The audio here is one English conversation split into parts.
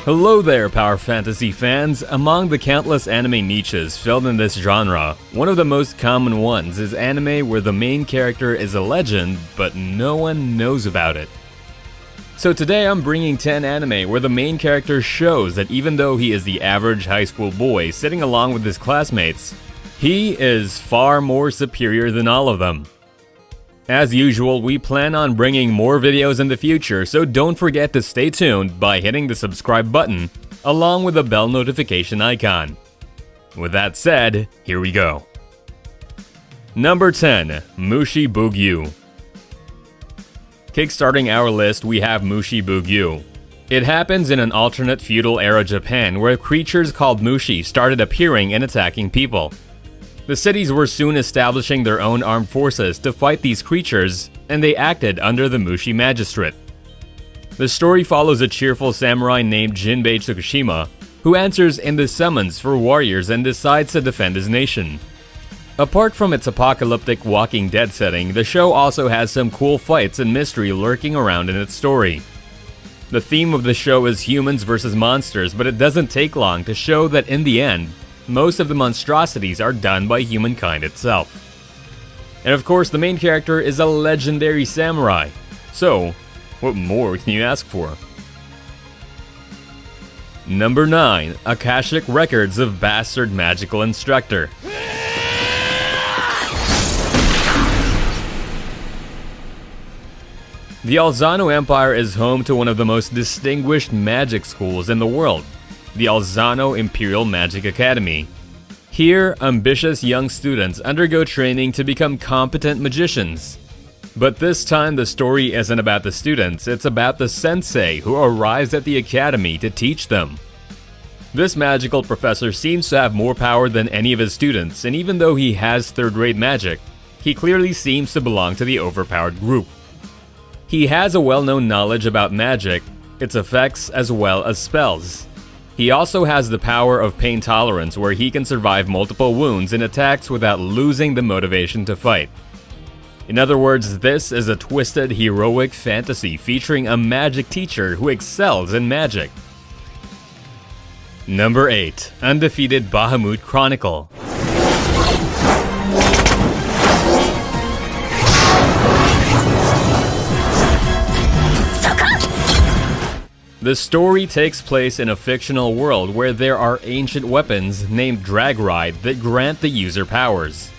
Hello there, Power Fantasy fans! Among the countless anime niches filled in this genre, one of the most common ones is anime where the main character is a legend, but no one knows about it. So today I'm bringing 10 anime where the main character shows that even though he is the average high school boy sitting along with his classmates, he is far more superior than all of them. As usual, we plan on bringing more videos in the future, so don't forget to stay tuned by hitting the subscribe button, along with the bell notification icon. With that said, here we go. Number 10. Mushi Bugyu. Kickstarting our list, we have Mushi Bugyu. It happens in an alternate feudal era Japan where creatures called Mushi started appearing and attacking people. The cities were soon establishing their own armed forces to fight these creatures, and they acted under the Mushi Magistrate. The story follows a cheerful samurai named Jinbei Tsukushima, who answers in the summons for warriors and decides to defend his nation. Apart from its apocalyptic Walking Dead setting, the show also has some cool fights and mystery lurking around in its story. The theme of the show is humans versus monsters, but it doesn't take long to show that in the end, most of the monstrosities are done by humankind itself. And of course, the main character is a legendary samurai. So, what more can you ask for? Number 9. Akashic Records of Bastard Magical Instructor. The Alzano Empire is home to one of the most distinguished magic schools in the world, the Alzano Imperial Magic Academy. Here, ambitious young students undergo training to become competent magicians. But this time the story isn't about the students, it's about the sensei who arrives at the academy to teach them. This magical professor seems to have more power than any of his students, and even though he has third-rate magic, he clearly seems to belong to the overpowered group. He has a well-known knowledge about magic, its effects, as well as spells. He also has the power of pain tolerance, where he can survive multiple wounds and attacks without losing the motivation to fight. In other words, this is a twisted, heroic fantasy featuring a magic teacher who excels in magic. Number 8. Undefeated Bahamut Chronicle. The story takes place in a fictional world where there are ancient weapons named Drag Ride that grant the user powers.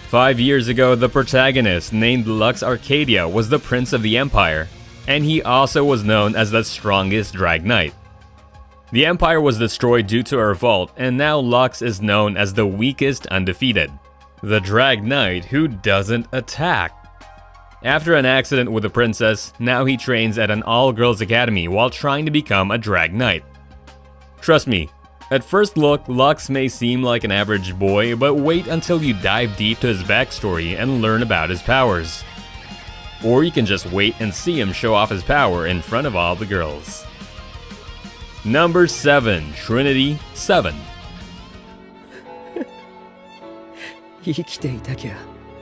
5 years ago, the protagonist, named Lux Arcadia, was the Prince of the Empire, and he also was known as the strongest Drag Knight. The Empire was destroyed due to a revolt, and now Lux is known as the weakest undefeated, the Drag Knight who doesn't attack. After an accident with the princess, now he trains at an all-girls academy while trying to become a Drag Knight. Trust me, at first look, Lux may seem like an average boy, but wait until you dive deep to his backstory and learn about his powers. Or you can just wait and see him show off his power in front of all the girls. Number 7. Trinity 7. 生きていたきゃ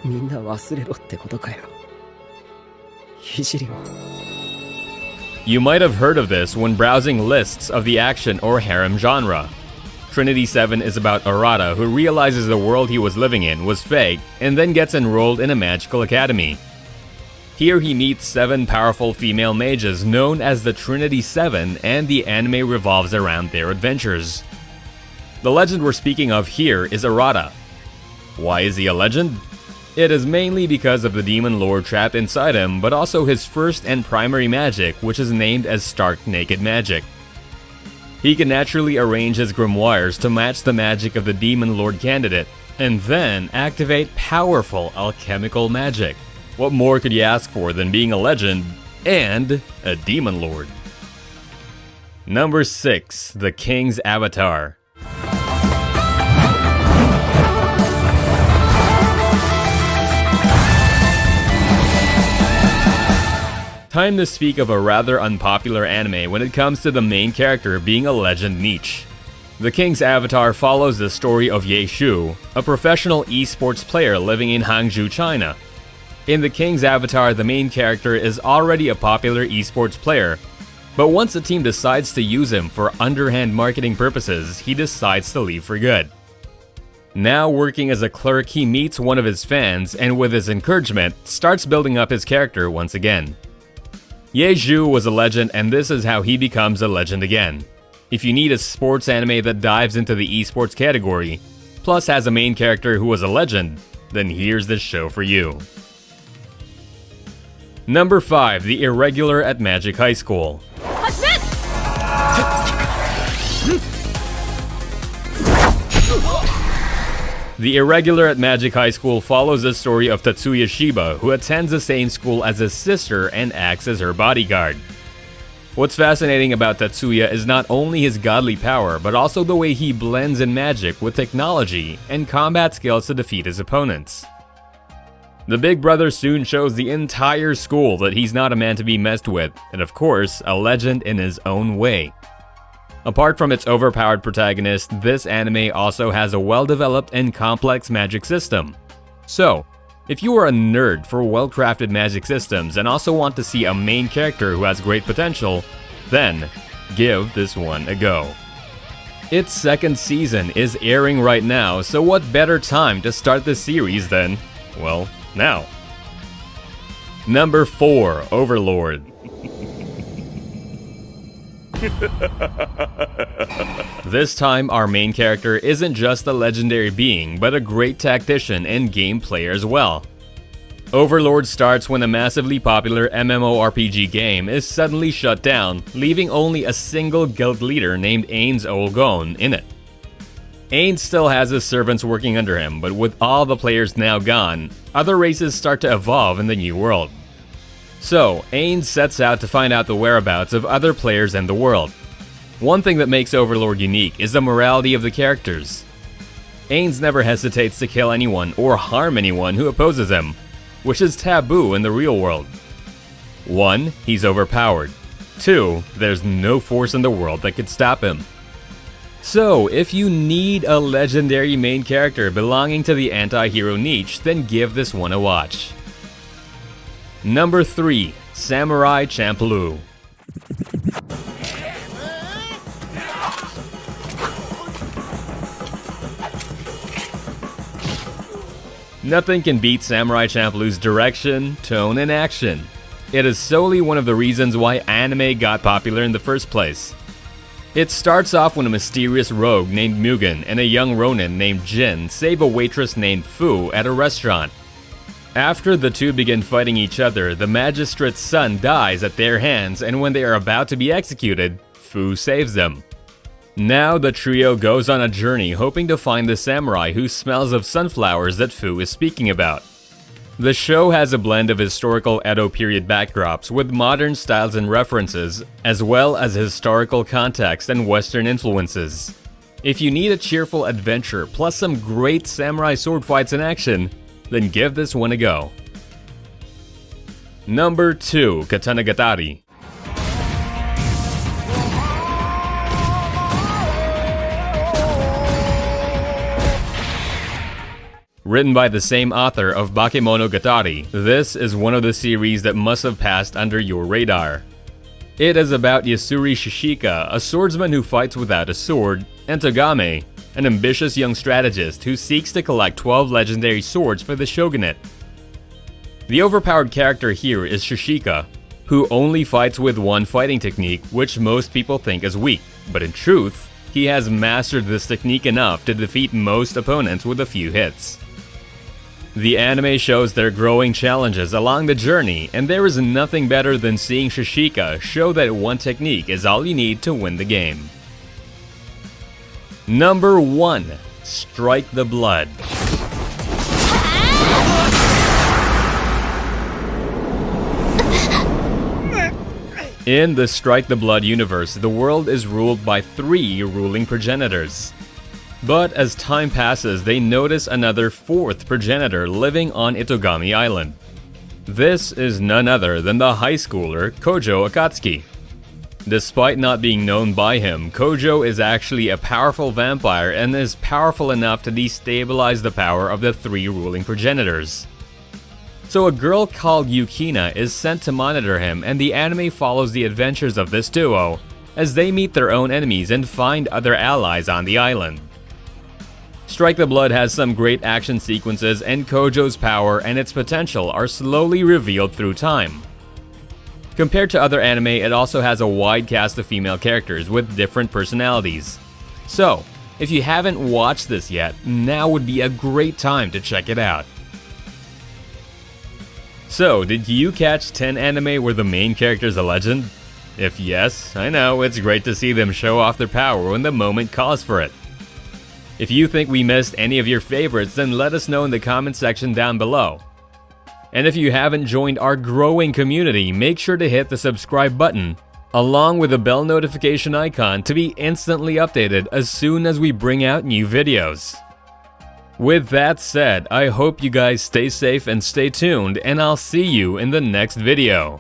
みんな忘れろってことかよ。 You might have heard of this when browsing lists of the action or harem genre. Trinity 7 is about Arata, who realizes the world he was living in was fake and then gets enrolled in a magical academy. Here he meets 7 powerful female mages known as the Trinity 7, and the anime revolves around their adventures. The legend we're speaking of here is Arata. Why is he a legend? It is mainly because of the demon lore trapped inside him, but also his first and primary magic, which is named as Stark Naked Magic. He can naturally arrange his grimoires to match the magic of the demon lord candidate, and then activate powerful alchemical magic. What more could you ask for than being a legend and a demon lord? Number 6. The King's Avatar. Time to speak of a rather unpopular anime when it comes to the main character being a legend niche. The King's Avatar follows the story of Ye Shu, a professional esports player living in Hangzhou, China. In The King's Avatar, the main character is already a popular esports player, But once the team decides to use him for underhand marketing purposes, he decides to leave for good. Now working as a clerk, he meets one of his fans and with his encouragement, starts building up his character once again. Ye Zhu was a legend and this is how he becomes a legend again. If you need a sports anime that dives into the esports category, plus has a main character who was a legend, then here's the show for you. Number 5, The Irregular at Magic High School. The Irregular at Magic High School follows the story of Tatsuya Shiba, who attends the same school as his sister and acts as her bodyguard. What's fascinating about Tatsuya is not only his godly power, but also the way he blends in magic with technology and combat skills to defeat his opponents. The big brother soon shows the entire school that he's not a man to be messed with, and of course, a legend in his own way. Apart from its overpowered protagonist, this anime also has a well-developed and complex magic system. So, if you are a nerd for well-crafted magic systems and also want to see a main character who has great potential, then give this one a go. Its second season is airing right now, so what better time to start the series than, well, now. Number 4, Overlord. This time, our main character isn't just a legendary being, but a great tactician and game player as well. Overlord starts when a massively popular MMORPG game is suddenly shut down, leaving only a single guild leader named Ainz Ooal Gown in it. Ainz still has his servants working under him, but with all the players now gone, other races start to evolve in the new world. So, Ainz sets out to find out the whereabouts of other players in the world. One thing that makes Overlord unique is the morality of the characters. Ainz never hesitates to kill anyone or harm anyone who opposes him, which is taboo in the real world. 1. He's overpowered. 2. There's no force in the world that could stop him. So, if you need a legendary main character belonging to the anti-hero niche, then give this one a watch. Number 3, Samurai Champloo. Nothing can beat Samurai Champloo's direction, tone, and action. It is solely one of the reasons why anime got popular in the first place. It starts off when a mysterious rogue named Mugen and a young ronin named Jin save a waitress named Fu at a restaurant. After the two begin fighting each other, the magistrate's son dies at their hands, and when they are about to be executed, Fu saves them. Now the trio goes on a journey hoping to find the samurai who smells of sunflowers that Fu is speaking about. The show has a blend of historical Edo period backdrops with modern styles and references, as well as historical context and Western influences. If you need a cheerful adventure plus some great samurai sword fights in action, then give this one a go. Number 2, Katanagatari. Written by the same author of Bakemonogatari, this is one of the series that must have passed under your radar. It is about Yasuri Shishika, a swordsman who fights without a sword, and Togame, an ambitious young strategist who seeks to collect 12 legendary swords for the shogunate. The overpowered character here is Shishika, who only fights with one fighting technique, which most people think is weak, but in truth, he has mastered this technique enough to defeat most opponents with a few hits. The anime shows their growing challenges along the journey, and there is nothing better than seeing Shishika show that one technique is all you need to win the game. Number 1, Strike the Blood. In the Strike the Blood universe, the world is ruled by 3 ruling progenitors. But as time passes, they notice another 4th progenitor living on Itogami Island. This is none other than the high schooler Kojo Akatsuki. Despite not being known by him, Kojo is actually a powerful vampire and is powerful enough to destabilize the power of the 3 ruling progenitors. So a girl called Yukina is sent to monitor him, and the anime follows the adventures of this duo as they meet their own enemies and find other allies on the island. Strike the Blood has some great action sequences, and Kojo's power and its potential are slowly revealed through time. Compared to other anime, it also has a wide cast of female characters with different personalities. So, if you haven't watched this yet, now would be a great time to check it out. So, did you catch 10 anime where the main character is a legend? If yes, I know, it's great to see them show off their power when the moment calls for it. If you think we missed any of your favorites, then let us know in the comment section down below. And if you haven't joined our growing community, make sure to hit the subscribe button, along with the bell notification icon to be instantly updated as soon as we bring out new videos. With that said, I hope you guys stay safe and stay tuned, and I'll see you in the next video.